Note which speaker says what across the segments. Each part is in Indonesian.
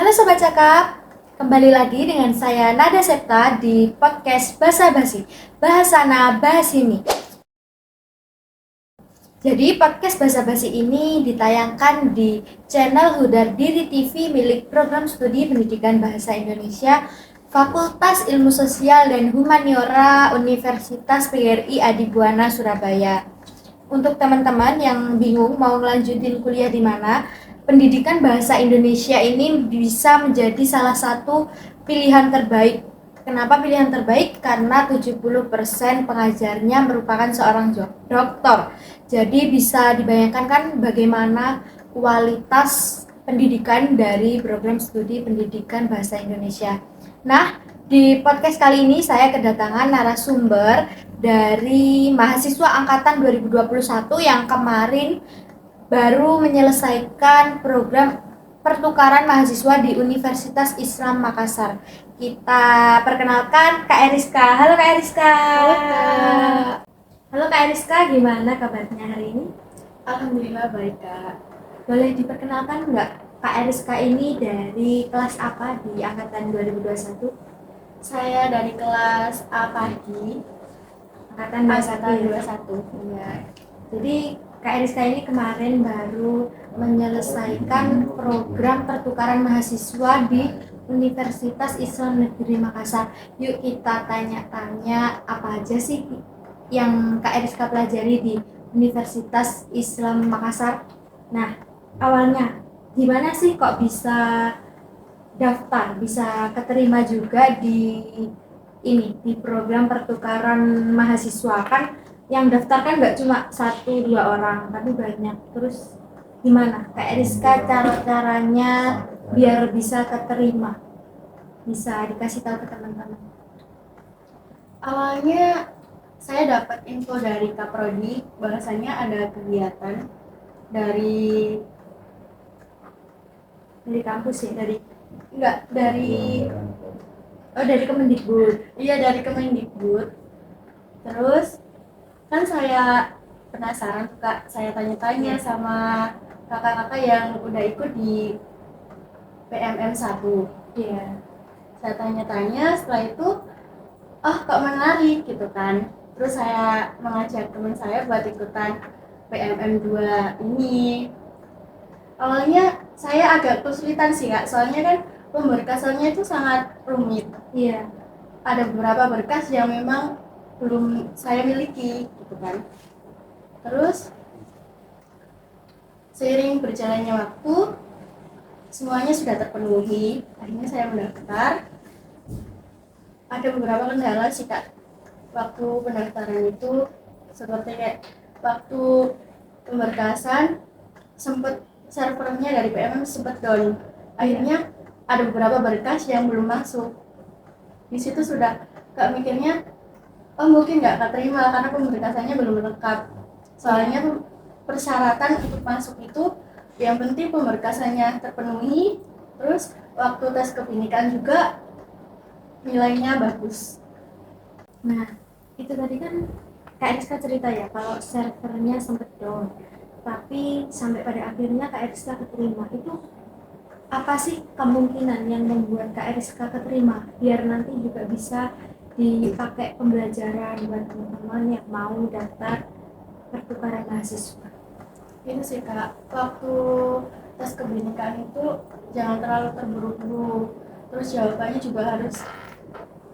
Speaker 1: Halo Sobat Cakap, kembali lagi dengan saya Nada Septa di podcast Basa Basi, Bahasana Bahas Ini. Jadi podcast Basa Basi ini ditayangkan di channel Hudar Diri TV milik Program Studi Pendidikan Bahasa Indonesia Fakultas Ilmu Sosial dan Humaniora Universitas PGRI Adibuana Surabaya. Untuk teman-teman yang bingung mau ngelanjutin kuliah di mana, pendidikan bahasa Indonesia ini bisa menjadi salah satu pilihan terbaik. Kenapa pilihan terbaik? Karena 70% pengajarnya merupakan seorang doktor. Jadi bisa dibayangkan kan bagaimana kualitas pendidikan dari program studi pendidikan bahasa Indonesia. Nah, di podcast kali ini saya kedatangan narasumber dari mahasiswa angkatan 2021 yang kemarin baru menyelesaikan program pertukaran mahasiswa di Universitas Islam Makassar. Kita perkenalkan Kak Eriska. Halo Kak Eriska.
Speaker 2: Halo Kak.
Speaker 1: Halo Kak Eriska, gimana kabarnya hari ini?
Speaker 2: Alhamdulillah baik Kak.
Speaker 1: Boleh diperkenalkan nggak Kak Eriska ini dari kelas apa di angkatan 2021?
Speaker 2: Saya dari kelas A pagi,
Speaker 1: Angkatan 21.
Speaker 2: 21.
Speaker 1: Iya. Jadi Kak Eriska ini kemarin baru menyelesaikan program pertukaran mahasiswa di Universitas Islam Negeri Makassar. Yuk kita tanya-tanya apa aja sih yang Kak Eriska pelajari di Universitas Islam Makassar. Nah, awalnya gimana sih kok bisa daftar, bisa keterima juga di program pertukaran mahasiswa? Kan yang daftar kan nggak cuma 1-2 orang tapi banyak. Terus gimana Kak Eriska caranya biar bisa keterima, bisa dikasih tahu ke teman-teman?
Speaker 2: Awalnya saya dapat info dari Kaprodi bahwasanya ada kegiatan dari
Speaker 1: Kampus ya,
Speaker 2: dari
Speaker 1: Kemendikbud.
Speaker 2: iya dari Kemendikbud. Terus kan saya penasaran tuh Kak, saya tanya-tanya sama kakak-kakak yang udah ikut di PMM 1.
Speaker 1: Iya.
Speaker 2: Saya tanya-tanya, setelah itu kok menarik gitu kan. Terus saya mengajak teman saya buat ikutan PMM 2 ini. Awalnya saya agak kesulitan sih Kak, soalnya kan pemberkasannya itu sangat rumit.
Speaker 1: Iya.
Speaker 2: Ada beberapa berkas yang memang belum saya miliki gitu kan. Terus seiring berjalannya waktu semuanya sudah terpenuhi, akhirnya saya mendaftar. Ada beberapa kendala sih Kak waktu pendaftaran itu, seperti kayak waktu pemberkasan sempat servernya dari PMM sempat down. Akhirnya ada beberapa berkas yang belum masuk. Di situ sudah Kak mikirnya, mungkin nggak keterima karena pemberkasannya belum lengkap. Soalnya persyaratan untuk masuk itu yang penting pemberkasannya terpenuhi, terus waktu tes kebinekaan juga nilainya bagus.
Speaker 1: Nah, itu tadi kan Kak Eriska cerita ya kalau servernya sempat down, tapi sampai pada akhirnya Kak Eriska keterima. Itu apa sih kemungkinan yang membuat Kak Eriska keterima biar nanti juga bisa dipakai pembelajaran buat teman-teman yang mau daftar pertukaran mahasiswa?
Speaker 2: Ini sih Kak, waktu tes kebinekaan itu jangan terlalu terburu-buru, terus jawabannya juga harus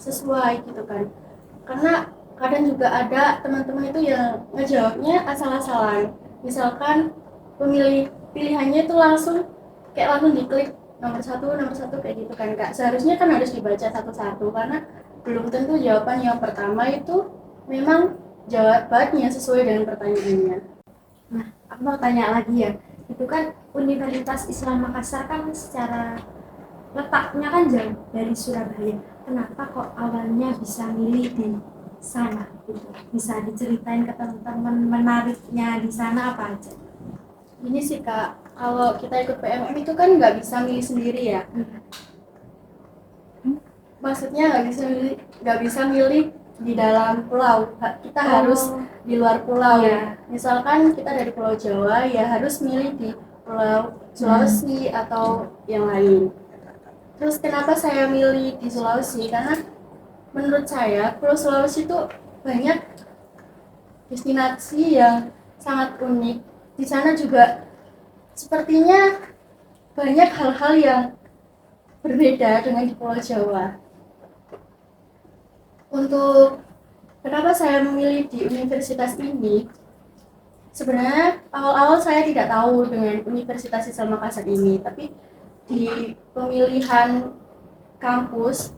Speaker 2: sesuai gitu kan. Karena kadang juga ada teman-teman itu yang ngejawabnya asal-asalan. Misalkan pilihannya itu langsung diklik nomor satu kayak gitu kan Kak. Seharusnya kan harus dibaca satu-satu karena belum tentu jawaban yang pertama itu memang jawabannya sesuai dengan pertanyaannya.
Speaker 1: Nah, aku mau tanya lagi ya, itu kan Universitas Islam Makassar kan secara letaknya kan jauh dari Surabaya. Kenapa kok awalnya bisa milih di sana gitu? Bisa diceritain ke teman-teman menariknya di sana apa aja?
Speaker 2: Ini sih Kak, kalau kita ikut PMM itu kan nggak bisa milih sendiri ya. Maksudnya nggak bisa milih di dalam pulau. Kita harus di luar pulau.
Speaker 1: Iya.
Speaker 2: Misalkan kita dari Pulau Jawa ya harus milih di Pulau Sulawesi atau yang lain. Terus kenapa saya milih di Sulawesi? Karena menurut saya Pulau Sulawesi itu banyak destinasi yang sangat unik. Di sana juga sepertinya banyak hal-hal yang berbeda dengan di Pulau Jawa. Untuk kenapa saya memilih di universitas ini, sebenarnya awal-awal saya tidak tahu dengan Universitas Islam Makassar ini, tapi di pemilihan kampus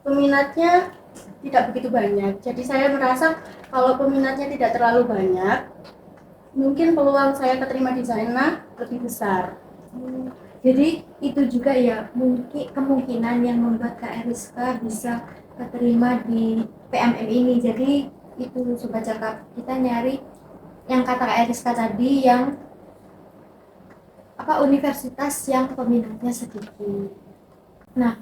Speaker 2: peminatnya tidak begitu banyak. Jadi saya merasa kalau peminatnya tidak terlalu banyak, mungkin peluang saya keterima di sana lebih besar.
Speaker 1: Jadi itu juga ya mungkin kemungkinan yang membuat Kak Eriska bisa keterima di PMM ini. Jadi itu Sobat Cakap, kita nyari yang kata Kak Eriska tadi, yang universitas yang peminatnya sedikit. Nah,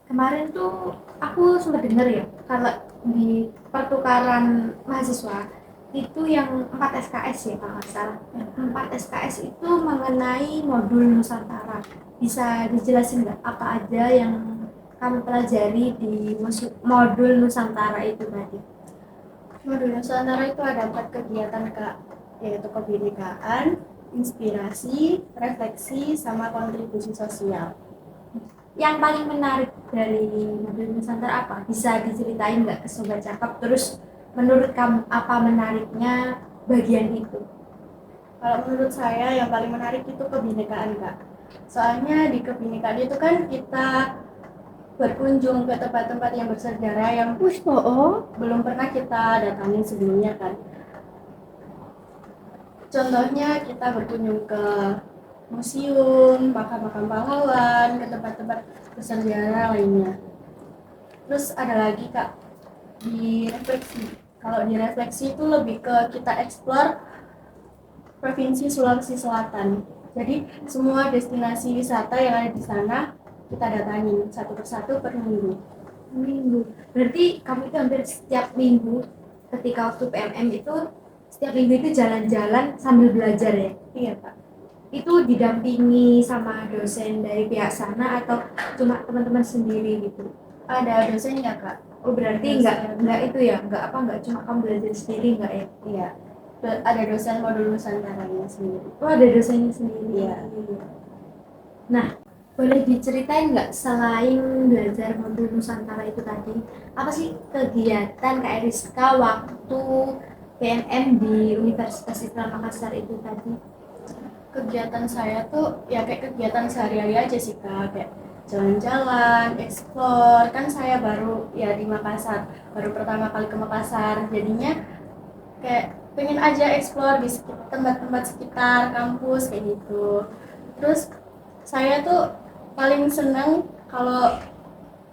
Speaker 1: kemarin tuh aku sempat dengar ya kalau di pertukaran mahasiswa itu yang 4 SKS ya kalau nggak salah. 4 SKS itu mengenai modul Nusantara. Bisa dijelasin nggak apa aja yang kamu pelajari di modul Nusantara itu tadi?
Speaker 2: Modul Nusantara itu ada 4 kegiatan Kak, yaitu kebinekaan, inspirasi, refleksi, sama kontribusi sosial.
Speaker 1: Yang paling menarik dari modul Nusantara apa? Bisa diceritain nggak ke Sobat Cakap? Terus menurut kamu apa menariknya bagian itu?
Speaker 2: Kalau menurut saya yang paling menarik itu kebinekaan Kak. Soalnya di kebinekaan itu kan kita berkunjung ke tempat-tempat yang bersejarah yang belum pernah kita datangin sebelumnya kan. Contohnya kita berkunjung ke museum, makam-makam pahlawan, ke tempat-tempat bersejarah lainnya. Terus ada lagi Kak, di refleksi. Kalau di refleksi itu lebih ke kita explore Provinsi Sulawesi Selatan. Jadi semua destinasi wisata yang ada di sana kita datangin satu persatu per minggu.
Speaker 1: Minggu. Berarti kamu itu hampir setiap minggu ketika waktu PMM itu setiap minggu itu jalan-jalan sambil belajar ya?
Speaker 2: Iya Kak.
Speaker 1: Itu didampingi sama dosen dari pihak sana atau cuma teman-teman sendiri gitu?
Speaker 2: Ada dosennya Kak.
Speaker 1: Oh berarti nggak itu ya, nggak cuma kamu belajar sendiri nggak ya?
Speaker 2: Iya. Ada dosen modul Nusantaranya sendiri.
Speaker 1: Oh ada dosennya sendiri.
Speaker 2: Iya.
Speaker 1: Nah, boleh diceritain nggak selain belajar modul Nusantara itu tadi, apa sih kegiatan Kak Eriska waktu PMM di Universitas Islam Makassar itu tadi?
Speaker 2: Kegiatan saya tuh ya kayak kegiatan sehari-hari aja sih Kak, kayak jalan-jalan, explore. Kan saya baru ya di Makassar, baru pertama kali ke Makassar, jadinya kayak pengen aja explore di tempat-tempat sekitar kampus kayak gitu. Terus saya tuh paling seneng kalau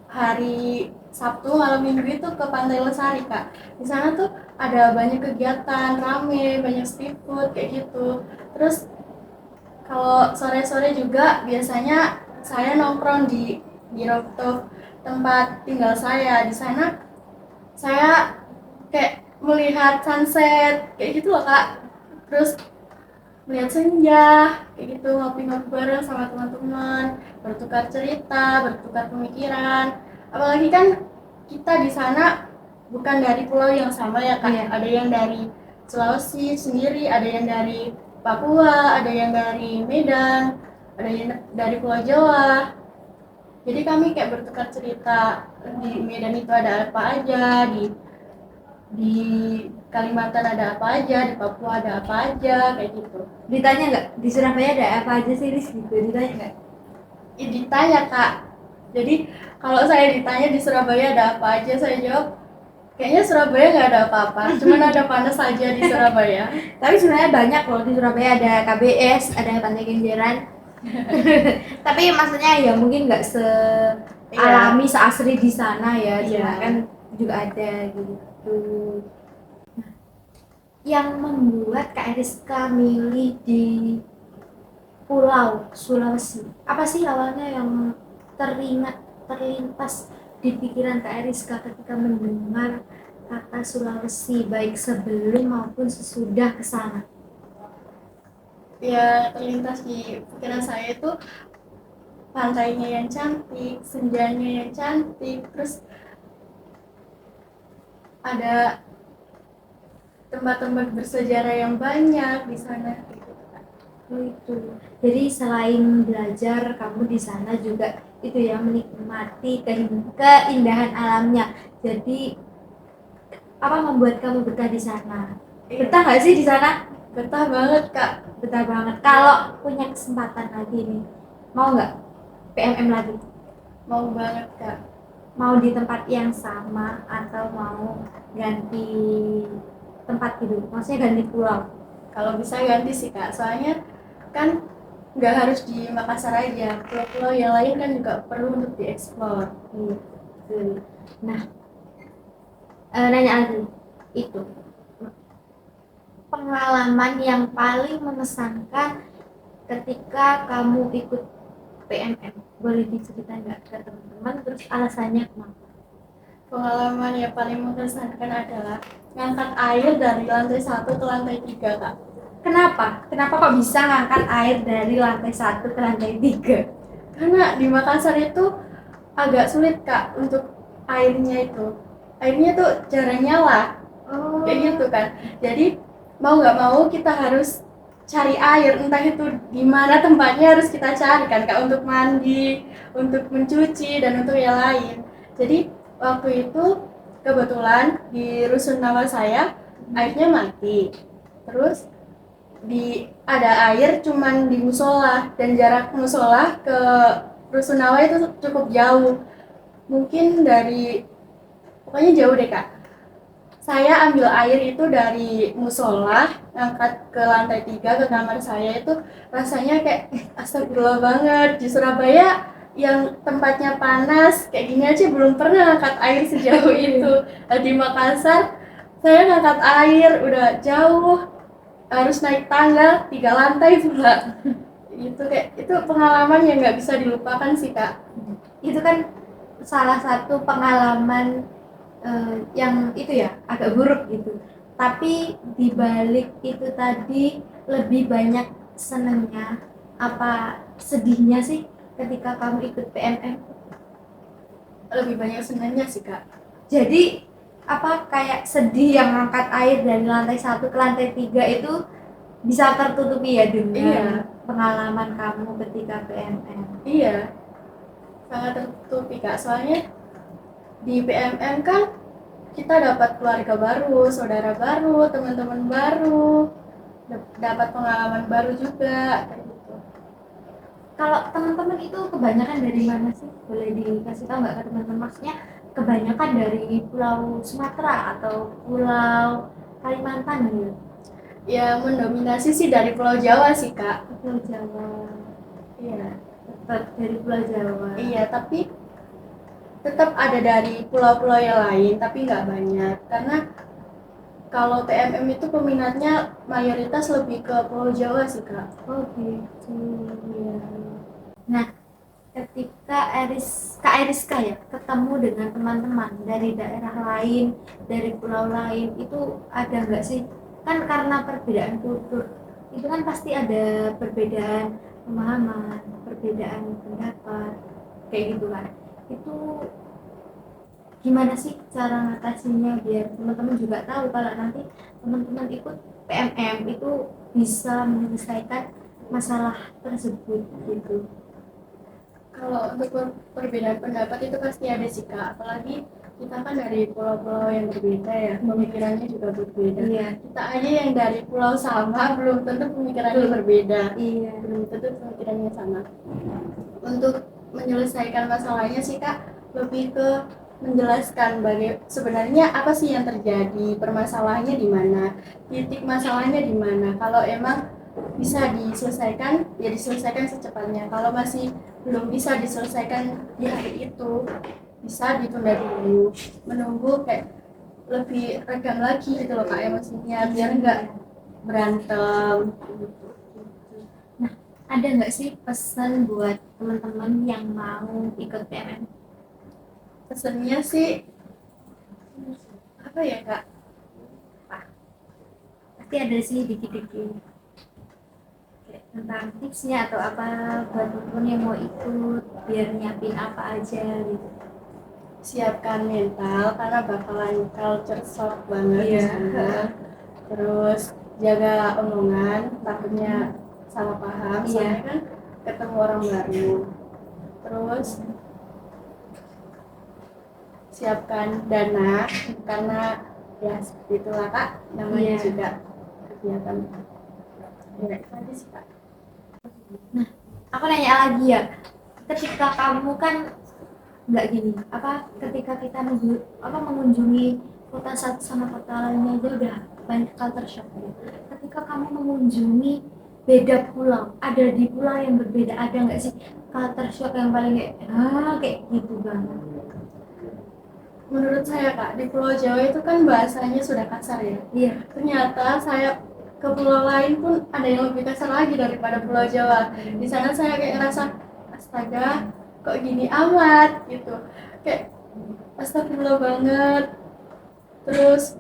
Speaker 2: hari Sabtu malam Minggu itu ke Pantai Losari Kak. Di sana tuh ada banyak kegiatan, rame, banyak street food kayak gitu. Terus kalau sore-sore juga biasanya saya nongkrong di rooftop tempat tinggal saya. Di sana saya kayak melihat sunset kayak gitu loh Kak. Terus melihat senja kayak gitu, ngopi-ngopi bareng sama teman-teman, bertukar cerita, bertukar pemikiran. Apalagi kan kita di sana bukan dari pulau yang sama ya Kak.
Speaker 1: Iya.
Speaker 2: Ada yang dari Sulawesi sendiri, ada yang dari Papua, ada yang dari Medan, ada yang dari Pulau Jawa. Jadi kami kayak bertukar cerita, di Medan itu ada apa aja, di Kalimantan ada apa aja, di Papua ada apa aja, kayak gitu.
Speaker 1: Ditanya nggak di Surabaya ada apa aja sih Riz gitu? Ditanya nggak?
Speaker 2: Ditanya Kak. Jadi kalau saya ditanya di Surabaya ada apa aja, saya jawab kayaknya Surabaya nggak ada apa-apa, cuman ada panas aja di Surabaya.
Speaker 1: Tapi sebenarnya banyak loh di Surabaya, ada KBS, ada Pantai Kenjeran. Tapi maksudnya ya mungkin nggak alami seasri di sana ya, cuma
Speaker 2: Iya.
Speaker 1: kan juga ada gitu. Nah, yang membuat Kak Eriska milih di Pulau Sulawesi, apa sih awalnya yang terlintas di pikiran Kak Eriska ketika mendengar kata Sulawesi, baik sebelum maupun sesudah ke sana?
Speaker 2: Ya terlintas di pikiran saya itu pantainya yang cantik, senjanya yang cantik, terus ada tempat-tempat bersejarah yang banyak di sana gitu.
Speaker 1: Oh, itu. Jadi selain belajar, kamu di sana juga itu ya menikmati keindahan alamnya. Jadi apa membuat kamu betah di sana? Betah nggak sih di sana?
Speaker 2: Betah banget kak.
Speaker 1: Betah banget. Kalau punya kesempatan lagi nih, mau nggak PMM lagi?
Speaker 2: Mau banget kak.
Speaker 1: Mau di tempat yang sama atau mau ganti tempat gitu? Maksudnya ganti pulau?
Speaker 2: Kalau bisa ganti sih kak, soalnya kan nggak harus di Makassar aja, pulau-pulau yang lain kan juga perlu untuk dieksplor.
Speaker 1: Gitu. Nah, nanya lagi itu pengalaman yang paling mengesankan ketika kamu ikut PMM, boleh diceritain nggak ke teman-teman, terus alasannya kenapa?
Speaker 2: Pengalaman yang paling mengesankan adalah ngangkat air dari lantai 1 ke lantai 3 kak.
Speaker 1: Kenapa kok bisa ngangkat air dari lantai 1 ke lantai 3?
Speaker 2: Karena di Makassar itu agak sulit kak untuk airnya tuh jarang nyala. Kayak gitu kan. Jadi mau nggak mau kita harus cari air, entah itu di mana tempatnya harus kita cari kan kak, untuk mandi, untuk mencuci dan untuk yang lain. Jadi waktu itu kebetulan di rusun nawa saya airnya mati. Terus ada air cuman di musola, dan jarak musola ke rusunawa itu cukup jauh, mungkin pokoknya jauh deh kak. Saya ambil air itu dari musola, angkat ke lantai 3 ke kamar saya, itu rasanya kayak astagfirullah banget. Di Surabaya yang tempatnya panas kayak gini aja belum pernah angkat air sejauh itu. Di Makassar saya ngangkat air udah jauh, harus naik tangga 3 lantai pula. Itu pengalaman yang nggak bisa dilupakan sih kak.
Speaker 1: Itu kan salah satu pengalaman yang itu ya agak buruk gitu, tapi dibalik itu tadi lebih banyak senengnya apa sedihnya sih ketika kamu ikut PMM?
Speaker 2: Lebih banyak senangnya sih kak.
Speaker 1: Jadi apa kayak sedih yang angkat air dari lantai 1 ke lantai 3 itu bisa tertutupi ya dengan pengalaman kamu ketika PMM?
Speaker 2: Iya, sangat tertutupi kak, soalnya di PMM kan kita dapat keluarga baru, saudara baru, teman-teman baru, dapat pengalaman baru juga kayak gitu.
Speaker 1: Kalau teman-teman itu kebanyakan dari mana sih? Boleh dikasih tahu nggak ke teman-teman? Maksudnya kebanyakan dari Pulau Sumatera atau Pulau Kalimantan gitu?
Speaker 2: Ya mendominasi sih dari Pulau Jawa sih kak.
Speaker 1: Pulau Jawa.
Speaker 2: Iya.
Speaker 1: Tetap dari Pulau Jawa.
Speaker 2: Iya, tapi tetap ada dari pulau-pulau yang lain, tapi nggak banyak. Karena kalau PMM itu peminatnya mayoritas lebih ke Pulau Jawa sih kak.
Speaker 1: Oh gitu. Ya. Nah, ketika Kak Eriska ya ketemu dengan teman-teman dari daerah lain, dari pulau lain, itu ada nggak sih? Kan karena perbedaan kultur, itu kan pasti ada perbedaan pemahaman, perbedaan pendapat, kayak gitu kan. Itu gimana sih cara ngatasinya biar teman-teman juga tahu kalau nanti teman-teman ikut PMM itu bisa menyelesaikan masalah tersebut gitu.
Speaker 2: Kalau untuk perbedaan pendapat itu pasti ada sih kak, apalagi kita kan dari pulau-pulau yang berbeda ya, pemikirannya juga berbeda.
Speaker 1: Iya.
Speaker 2: Kita aja yang dari pulau sama belum tentu pemikirannya berbeda.
Speaker 1: Iya.
Speaker 2: Belum tentu pemikirannya sama. Untuk menyelesaikan masalahnya sih kak, lebih ke menjelaskan sebenarnya apa sih yang terjadi, permasalahannya di mana, titik masalahnya di mana. Kalau emang bisa diselesaikan, ya diselesaikan secepatnya. Kalau masih belum bisa diselesaikan di hari itu, bisa ditunda dulu, menunggu kayak lebih regam lagi gitu loh kak, emosinya biar nggak berantem.
Speaker 1: Nah, ada nggak sih pesan buat teman-teman yang mau ikut PMM?
Speaker 2: Pesannya sih apa ya kak?
Speaker 1: Pasti ada sih dikit-dikit. tentang tipsnya atau apa buat temen yang mau ikut, biar nyiapin apa aja gitu.
Speaker 2: Siapkan mental karena bakalan culture shock banget di
Speaker 1: Iya.
Speaker 2: sana. Terus jaga omongan, takutnya salah paham,
Speaker 1: Iya.
Speaker 2: soalnya kan ketemu orang baru. Terus siapkan dana karena ya seperti itulah Kak, namanya
Speaker 1: Iya.
Speaker 2: juga kegiatan. Ya, itu aja sih Kak.
Speaker 1: Aku nanya lagi ya, ketika kamu kan nggak gini, ketika kita mengunjungi kota satu sama kota lainnya aja udah banyak culture shock ya. Ketika kamu mengunjungi beda pulau, ada di pulau yang berbeda, ada nggak sih culture shock yang paling kayak gitu banget?
Speaker 2: Menurut saya Kak, di Pulau Jawa itu kan bahasanya sudah kasar ya.
Speaker 1: Iya.
Speaker 2: Ternyata saya ke pulau lain pun ada yang lebih kasar lagi daripada Pulau Jawa. Di sana saya kayak ngerasa, astaga, kok gini amat gitu. Kayak astagfirullah banget. Terus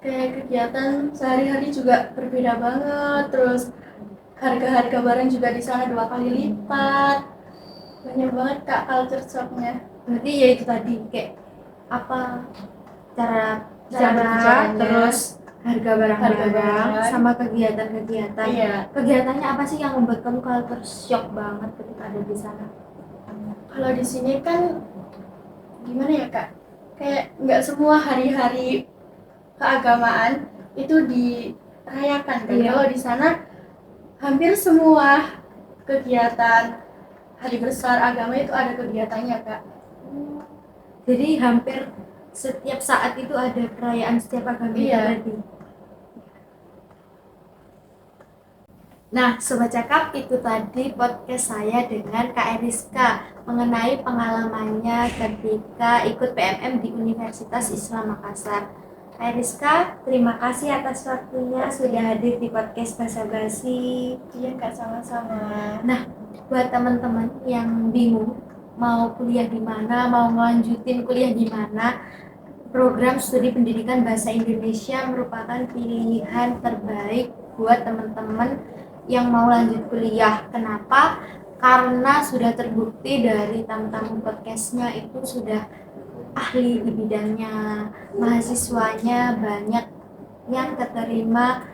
Speaker 2: kayak kegiatan sehari-hari juga berbeda banget. Terus harga-harga barang juga di sana 2 kali lipat. Banyak banget Kak culture shock-nya.
Speaker 1: Berarti ya itu tadi kayak apa cara
Speaker 2: berbicaranya,
Speaker 1: terus harga barang-barang sama kegiatan-kegiatan.
Speaker 2: Iya.
Speaker 1: Kegiatannya apa sih yang membuat kamu culture shock banget ketika ada di sana?
Speaker 2: Kalau di sini kan gimana ya Kak? Kayak nggak semua hari-hari keagamaan itu dirayakan kan?
Speaker 1: Iya.
Speaker 2: Kalau di sana hampir semua kegiatan hari besar agama itu ada kegiatannya Kak.
Speaker 1: Jadi hampir setiap saat itu ada perayaan setiap agama itu
Speaker 2: Iya.
Speaker 1: berarti. Nah, Sobat Cakap, itu tadi podcast saya dengan Kak Eriska mengenai pengalamannya ketika ikut PMM di Universitas Islam Makassar. Kak Eriska, terima kasih atas waktunya sudah hadir di podcast Basa Basi.
Speaker 2: Iya Kak, sama-sama.
Speaker 1: Nah, buat teman-teman yang bingung mau kuliah di mana, mau melanjutin kuliah di mana, program studi pendidikan bahasa Indonesia merupakan pilihan terbaik buat teman-teman yang mau lanjut kuliah. Kenapa? Karena sudah terbukti dari tamu-tamu podcastnya itu sudah ahli di bidangnya, mahasiswanya banyak yang keterima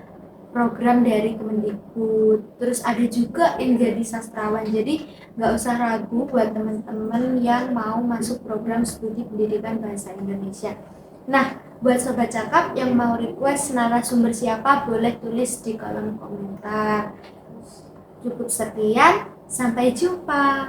Speaker 1: program dari Kemendikbud. Terus ada juga yang jadi sastrawan. Jadi nggak usah ragu buat teman-teman yang mau masuk program studi pendidikan bahasa Indonesia. Nah, buat Sobat Cakap yang mau request narasumber siapa boleh tulis di kolom komentar. Cukup sekian, sampai jumpa.